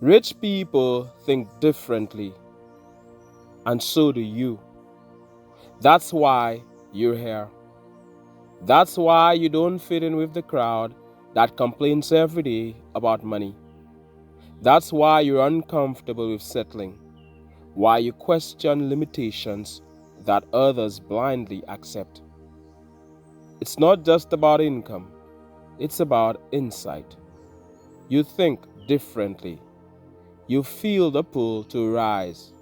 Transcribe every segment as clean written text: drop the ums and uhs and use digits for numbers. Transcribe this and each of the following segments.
Rich people think differently, and so do you. That's why you're here. That's why you don't fit in with the crowd that complains every day about money. That's why you're uncomfortable with settling, why you question limitations that others blindly accept. It's not just about income, it's about insight. You think differently. You feel the pull to rise.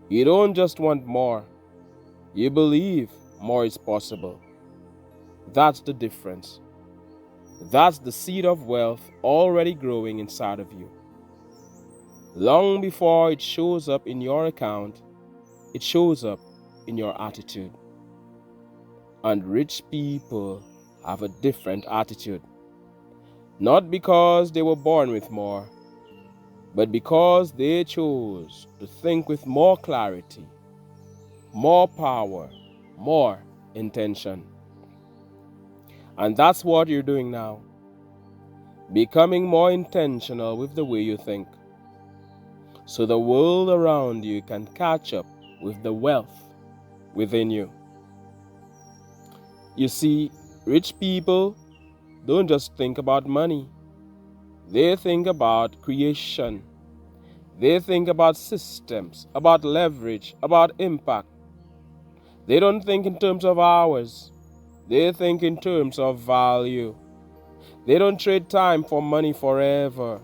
You don't just want more, you believe more is possible. That's the difference. That's the seed of wealth already growing inside of you. Long before it shows up in your account, it shows up in your attitude. And rich people have a different attitude. Not because they were born with more, but because they chose to think with more clarity, more power, more intention. And that's what you're doing now. Becoming more intentional with the way you think, so the world around you can catch up with the wealth within you. You see, rich people don't just think about money. They think about creation. They think about systems, about leverage, about impact. They don't think in terms of hours. They think in terms of value. They don't trade time for money forever.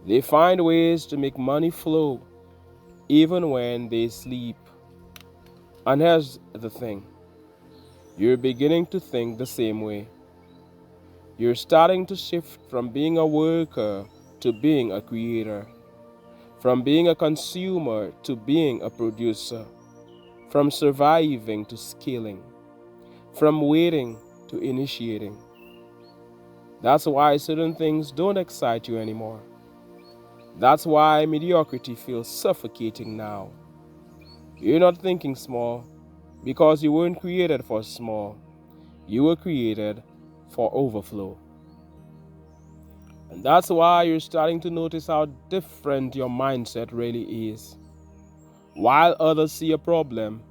They find ways to make money flow, even when they sleep. And here's the thing. You're beginning to think the same way. You're starting to shift from being a worker to being a creator, from being a consumer to being a producer, from surviving to scaling, from waiting to initiating. That's why certain things don't excite you anymore. That's why mediocrity feels suffocating now. You're not thinking small because you weren't created for small. You were created for overflow. And that's why you're starting to notice how different your mindset really is. While others see a problem,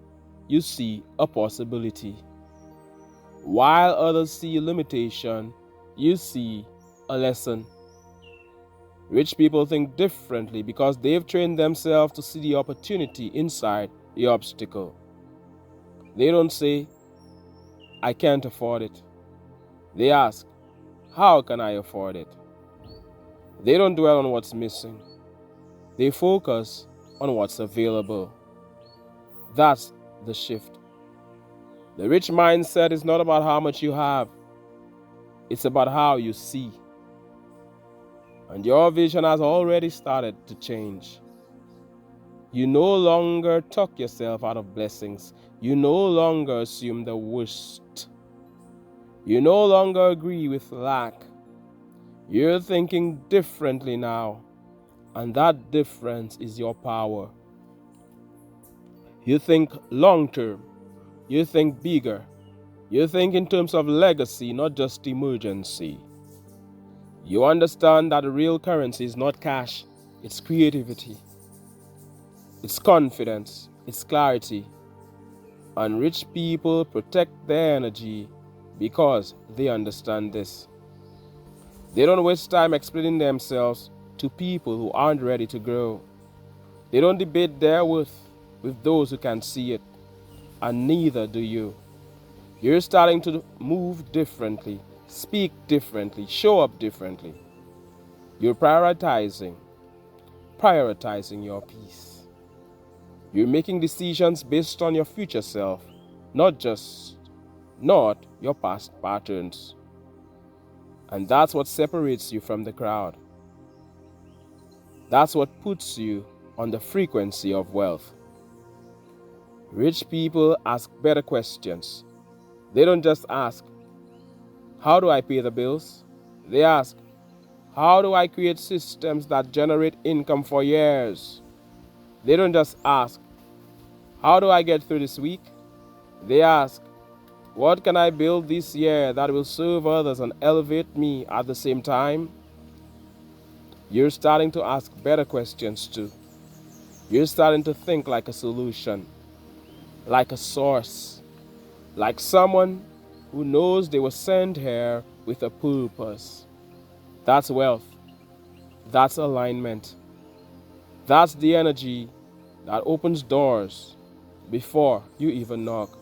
you see a possibility. While others see a limitation, you see a lesson. Rich people think differently because they've trained themselves to see the opportunity inside the obstacle. They don't say, I can't afford it. They ask, how can I afford it? They don't dwell on what's missing. They focus on what's available. That's the shift. The rich mindset is not about how much you have. It's about how you see. And your vision has already started to change. You no longer talk yourself out of blessings. You no longer assume the worst. You no longer agree with lack. You're thinking differently now, and that difference is your power. You think long term. You think bigger. You think in terms of legacy, not just emergency. You understand that the real currency is not cash, it's creativity, it's confidence, it's clarity. And rich people protect their energy because they understand this. They don't waste time explaining themselves to people who aren't ready to grow. They don't debate their worth with those who can see it, and neither do you. You're starting to move differently, speak differently, show up differently. You're prioritizing your peace. You're making decisions based on your future self, not your past patterns. And that's what separates you from the crowd. That's what puts you on the frequency of wealth. Rich people ask better questions. They don't just ask, how do I pay the bills? They ask, how do I create systems that generate income for years? They don't just ask, how do I get through this week? They ask, what can I build this year that will serve others and elevate me at the same time? You're starting to ask better questions too. You're starting to think like a solution, like a source, like someone who knows they were sent here with a purpose. That's wealth. That's alignment. That's the energy that opens doors before you even knock.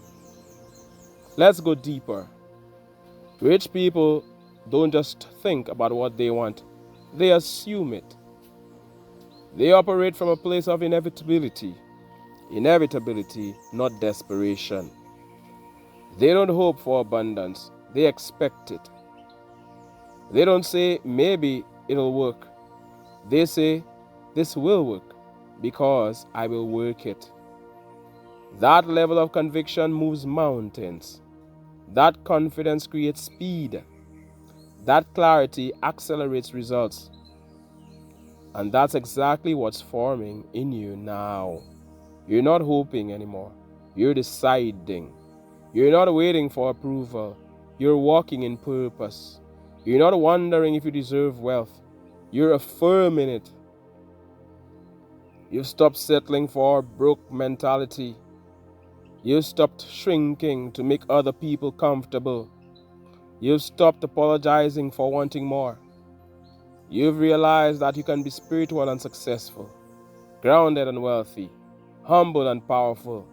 Let's go deeper. Rich people don't just think about what they want, they assume it. They operate from a place of inevitability. Inevitability, not desperation. They don't hope for abundance, they expect it. They don't say, maybe it'll work. They say, this will work because I will work it. That level of conviction moves mountains. That confidence creates speed. That clarity accelerates results. And that's exactly what's forming in you now. You're not hoping anymore. You're deciding. You're not waiting for approval. You're walking in purpose. You're not wondering if you deserve wealth. You're affirming it. You've stopped settling for broke mentality. You've stopped shrinking to make other people comfortable. You've stopped apologizing for wanting more. You've realized that you can be spiritual and successful, grounded and wealthy, humble and powerful.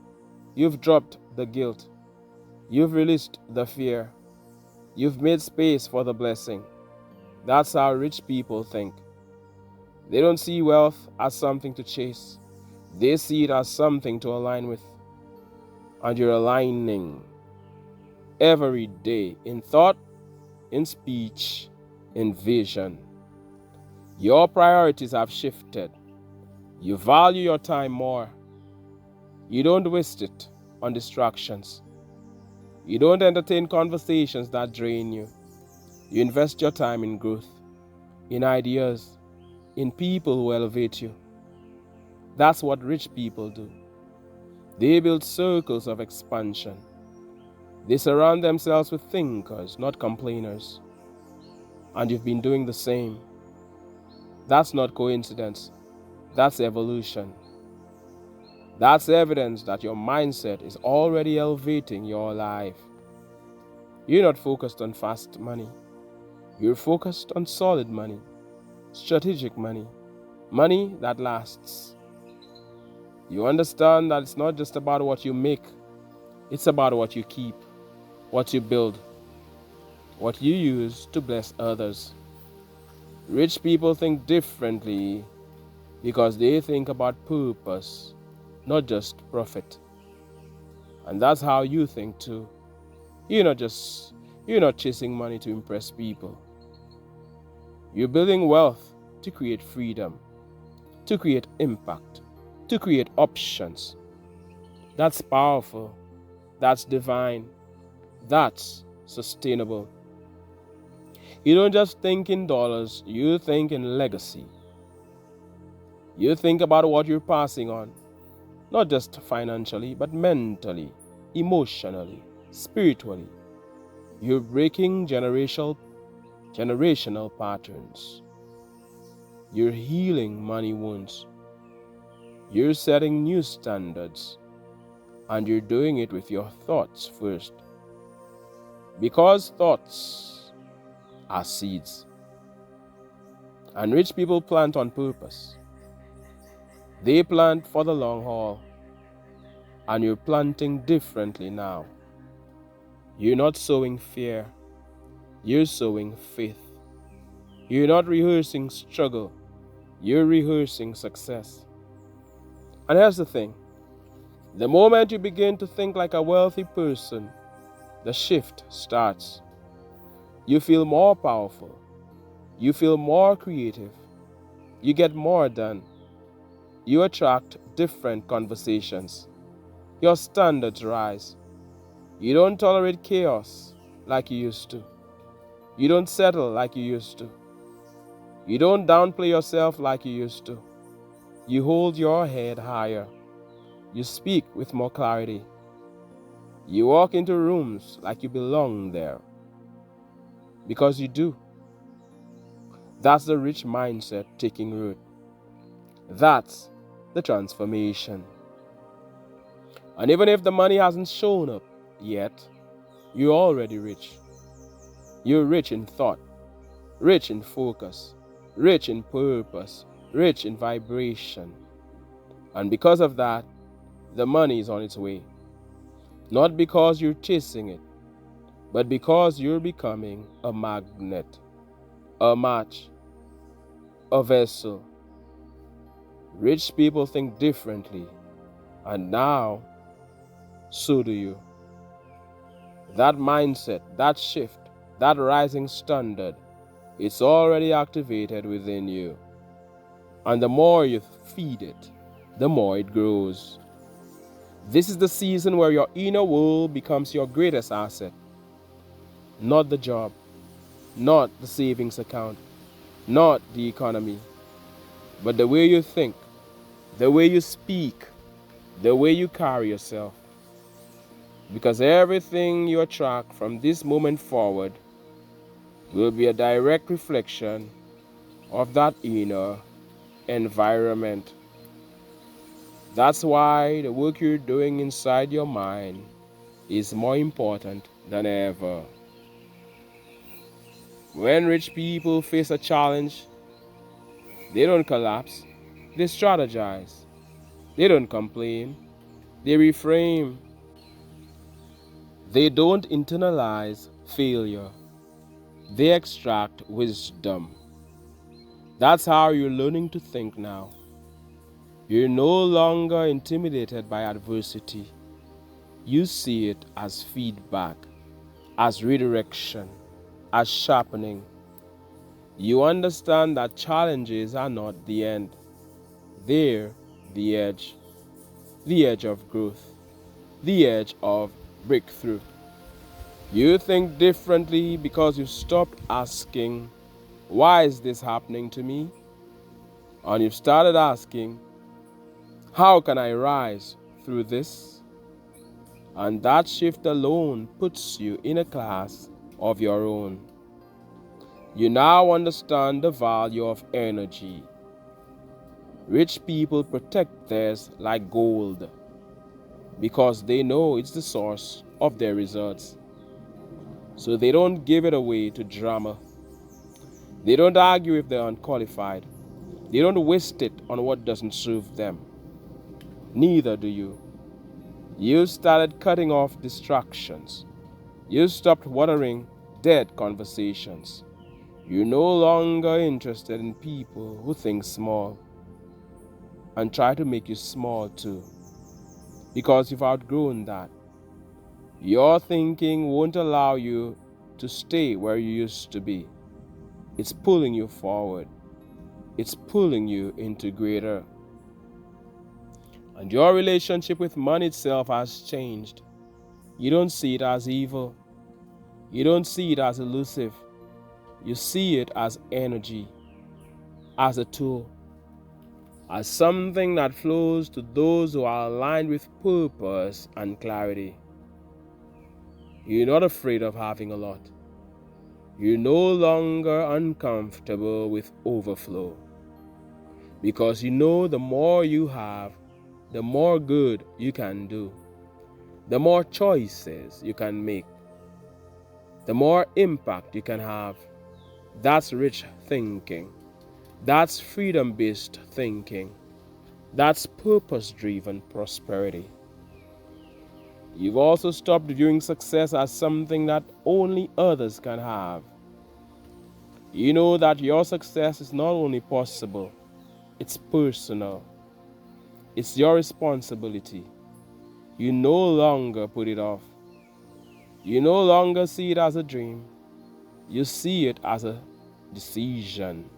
You've dropped the guilt. You've released the fear. You've made space for the blessing. That's how rich people think. They don't see wealth as something to chase. They see it as something to align with. And you're aligning every day in thought, in speech, in vision. Your priorities have shifted. You value your time more. You don't waste it on distractions. You don't entertain conversations that drain you. You invest your time in growth, in ideas, in people who elevate you. That's what rich people do. They build circles of expansion. They surround themselves with thinkers, not complainers. And you've been doing the same. That's not coincidence. That's evolution. That's evidence that your mindset is already elevating your life. You're not focused on fast money. You're focused on solid money, strategic money, money that lasts. You understand that it's not just about what you make, it's about what you keep, what you build, what you use to bless others. Rich people think differently because they think about purpose, not just profit. And that's how you think too. You're not chasing money to impress people. You're building wealth to create freedom, to create impact, to create options. That's powerful. That's divine. That's sustainable. You don't just think in dollars, you think in legacy. You think about what you're passing on, not just financially, but mentally, emotionally, spiritually. You're breaking generational patterns. You're healing money wounds. You're setting new standards. And you're doing it with your thoughts first. Because thoughts are seeds. And rich people plant on purpose. They plant for the long haul. And you're planting differently now. You're not sowing fear. You're sowing faith. You're not rehearsing struggle. You're rehearsing success. And here's the thing. The moment you begin to think like a wealthy person, the shift starts. You feel more powerful. You feel more creative. You get more done. You attract different conversations. Your standards rise. You don't tolerate chaos like you used to. You don't settle like you used to. You don't downplay yourself like you used to. You hold your head higher. You speak with more clarity. You walk into rooms like you belong there. Because you do. That's the rich mindset taking root. That's the transformation. And even if the money hasn't shown up yet, you're already rich. You're rich in thought, rich in focus, rich in purpose, rich in vibration. And because of that, the money is on its way. Not because you're chasing it, but because you're becoming a magnet, a match, a vessel. Rich people think differently, and now, so do you. That mindset, that shift, that rising standard, it's already activated within you. And the more you feed it, the more it grows. This is the season where your inner world becomes your greatest asset. Not the job, not the savings account, not the economy, but the way you think, the way you speak, the way you carry yourself. Because everything you attract from this moment forward will be a direct reflection of that inner environment. That's why the work you're doing inside your mind is more important than ever. When rich people face a challenge, they don't collapse, they strategize. They don't complain, they reframe. They don't internalize failure, they extract wisdom. That's how you're learning to think now. You're no longer intimidated by adversity. You see it as feedback, as redirection, as sharpening. You understand that challenges are not the end. They're the edge of growth, the edge of breakthrough. You think differently because you stopped asking, why is this happening to me? And you've started asking, how can I rise through this? And that shift alone puts you in a class of your own. You now understand the value of energy. Rich people protect theirs like gold because they know it's the source of their results. So they don't give it away to drama. They don't argue if they're unqualified. They don't waste it on what doesn't serve them. Neither do you. You started cutting off distractions. You stopped watering dead conversations. You're no longer interested in people who think small and try to make you small too, because you've outgrown that. Your thinking won't allow you to stay where you used to be. It's pulling you forward. It's pulling you into greater. And your relationship with money itself has changed. You don't see it as evil. You don't see it as elusive. You see it as energy, as a tool, as something that flows to those who are aligned with purpose and clarity. You're not afraid of having a lot. You're no longer uncomfortable with overflow, because you know the more you have, the more good you can do, the more choices you can make, the more impact you can have. That's rich thinking. That's freedom-based thinking. That's purpose-driven prosperity. You've also stopped viewing success as something that only others can have. You know that your success is not only possible, it's personal. It's your responsibility. You no longer put it off. You no longer see it as a dream. You see it as a decision.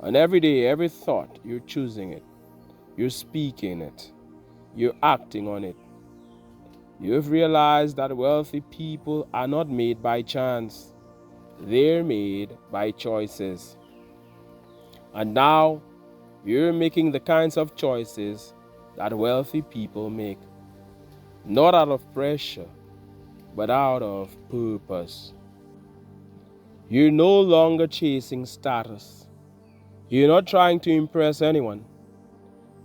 And every day, every thought, you're choosing it. You're speaking it. You're acting on it. You've realized that wealthy people are not made by chance. They're made by choices. And now, you're making the kinds of choices that wealthy people make. Not out of pressure, but out of purpose. You're no longer chasing status. You're not trying to impress anyone.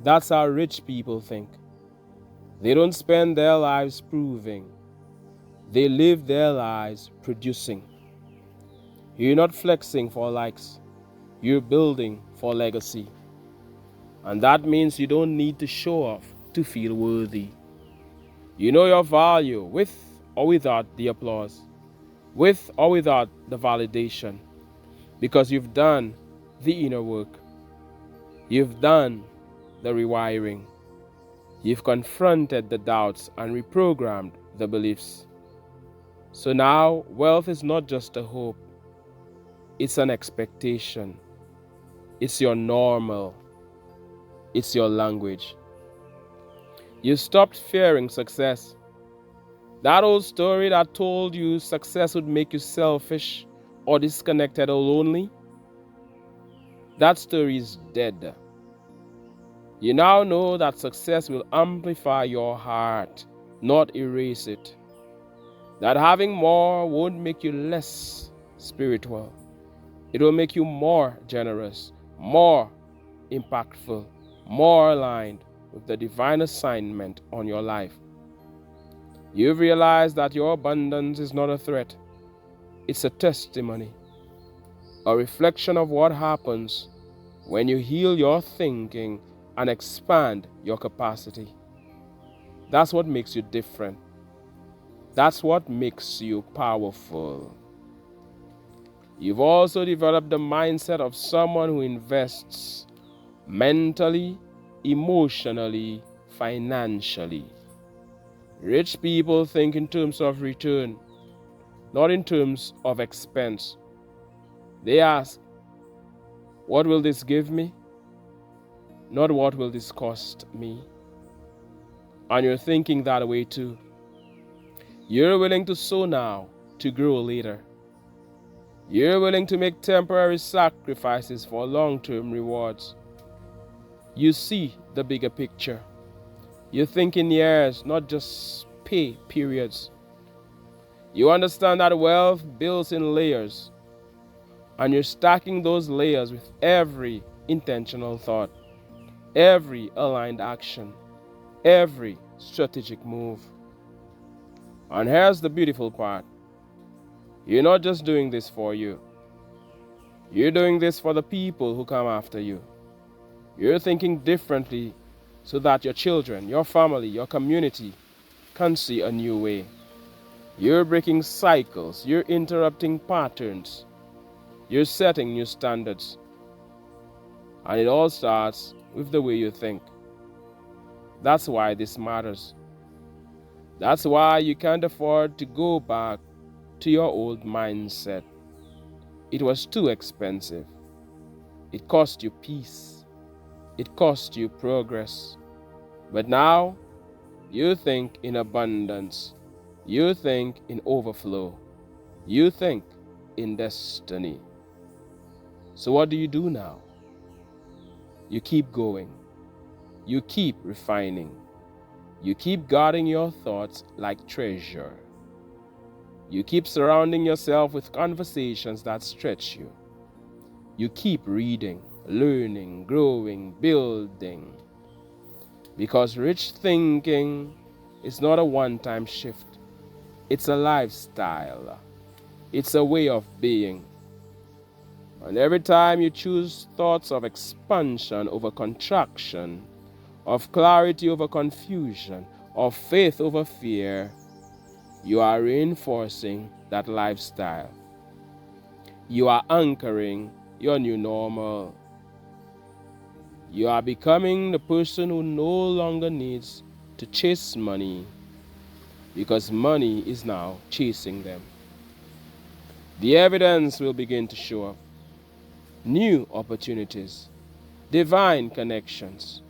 That's how rich people think. They don't spend their lives proving. They live their lives producing. You're not flexing for likes. You're building for legacy. And that means you don't need to show off to feel worthy. You know your value with or without the applause, with or without the validation, because you've done the inner work. You've done the rewiring. You've confronted the doubts and reprogrammed the beliefs. So now, wealth is not just a hope. It's an expectation. It's your normal. It's your language. You stopped fearing success. That old story that told you success would make you selfish or disconnected or lonely, that story is dead. You now know that success will amplify your heart, not erase it. That having more won't make you less spiritual. It will make you more generous, more impactful, more aligned with the divine assignment on your life. You've realized that your abundance is not a threat. It's a testimony, a reflection of what happens when you heal your thinking and expand your capacity. That's what makes you different. That's what makes you powerful. You've also developed the mindset of someone who invests mentally, emotionally, financially. Rich people think in terms of return, not in terms of expense. They ask, what will this give me? Not what will this cost me? And you're thinking that way too. You're willing to sow now to grow later. You're willing to make temporary sacrifices for long-term rewards. You see the bigger picture. You think in years, not just pay periods. You understand that wealth builds in layers, and you're stacking those layers with every intentional thought, every aligned action, every strategic move. And here's the beautiful part. You're not just doing this for you. You're doing this for the people who come after you. You're thinking differently so that your children, your family, your community can see a new way. You're breaking cycles. You're interrupting patterns. You're setting new standards. And it all starts with the way you think. That's why this matters. That's why you can't afford to go back to your old mindset. It was too expensive. It cost you peace. It cost you progress. But now, you think in abundance. You think in overflow. You think in destiny. So what do you do now? You keep going. You keep refining. You keep guarding your thoughts like treasure. You keep surrounding yourself with conversations that stretch you. You keep reading, learning, growing, building. Because rich thinking is not a one-time shift. It's a lifestyle. It's a way of being. And every time you choose thoughts of expansion over contraction, of clarity over confusion, of faith over fear, you are reinforcing that lifestyle. You are anchoring your new normal. You are becoming the person who no longer needs to chase money because money is now chasing them. The evidence will begin to show up. New opportunities, divine connections,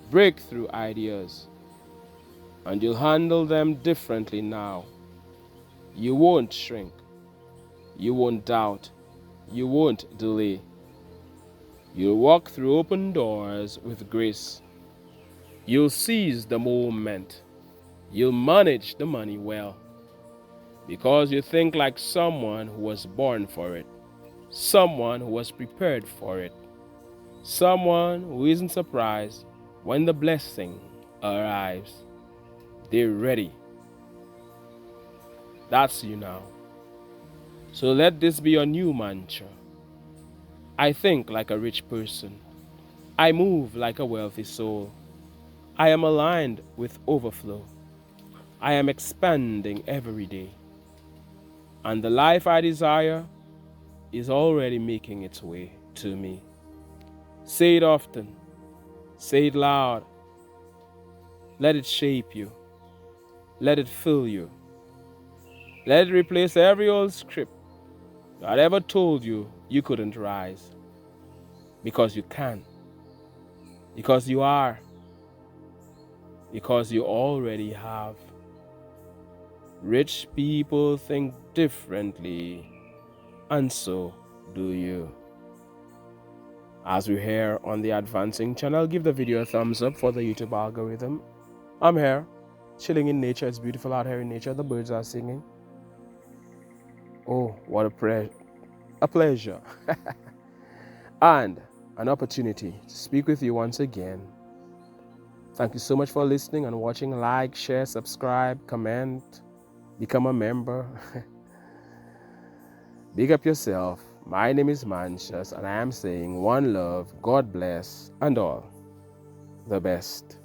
breakthrough ideas, and you'll handle them differently now. You won't shrink. You won't doubt. You won't delay. You'll walk through open doors with grace. You'll seize the moment. You'll manage the money well. Because you think like someone who was born for it. Someone who was prepared for it. Someone who isn't surprised when the blessing arrives. They're ready. That's you now. So let this be your new mantra. I think like a rich person. I move like a wealthy soul. I am aligned with overflow. I am expanding every day. And the life I desire is already making its way to me. Say it often. Say it loud. Let it shape you. Let it fill you. Let it replace every old script that ever told you you couldn't rise. Because you can. Because you are. Because you already have. Rich people think differently, and so do you. As we're here on the Advancing channel, give the video a thumbs up for the YouTube algorithm. I'm here, chilling in nature. It's beautiful out here in nature. The birds are singing. Oh, what a pleasure. And an opportunity to speak with you once again. Thank you so much for listening and watching. Like, share, subscribe, comment, become a member. Big up yourself. My name is Mantius, and I am saying one love, God bless, and all the best.